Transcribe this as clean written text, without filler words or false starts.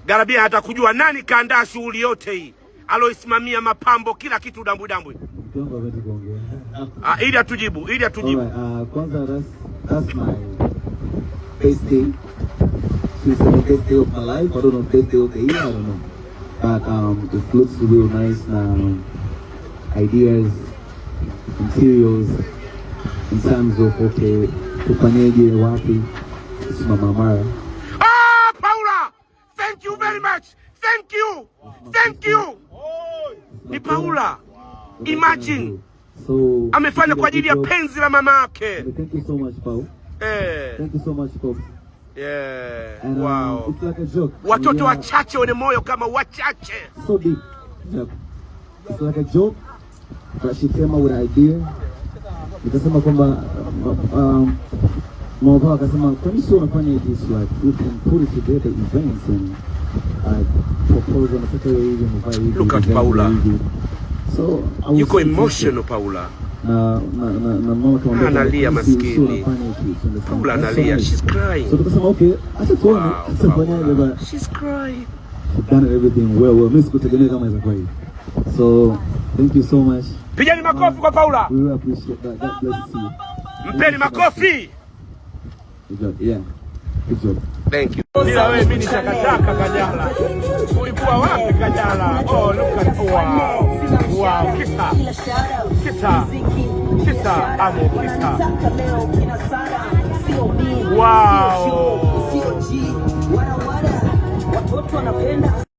Garabia hata kujua nani kaandaa shughuli yote hii, aloisimamia mapambo, kila kitu, dambwi. Ili atujibu. Kwanza that's my best day. It's the best day of my life. I don't know, best day of the year, I don't know. But it looks real nice. Ideas, materials, in terms of okay, tufanyeje wapi, Mama Mara. Paula, thank you very much. Thank you. Ni Paula. Imagine. So amefanya kwa ajili ya penzi la mama yake. Thank you so much, Paul. Thank you so much, Paul. Yeah. And, wow. It's like a joke. Watoto wachache wenye moyo kama wachache. So deep. It's like a joke. But she came out with an idea. Nikasema kwamba Mama akasema kwa nini sio unafanya this, like you can put it together events and propose on a certain event. Look at Paula. So yuko emotional Paula. Na mama kaambia analia maskini. Paula analia, she's crying. So tukasema okay, acha tuone tutafanyaje baba. She's crying. Done everything well. Mimi sikutegemea kama hizo kwa hiyo. So thank you so much. Pigeni makofi kwa Paula. We really appreciate that. God bless you. Mpeni makofi. Good job. Yeah. Good job. Thank you. Bila wewe mimi nitakataka Kajala. Ulikuwa wapi Kajala? Oh, look at wow. Kisa. Amo kisa. Wow.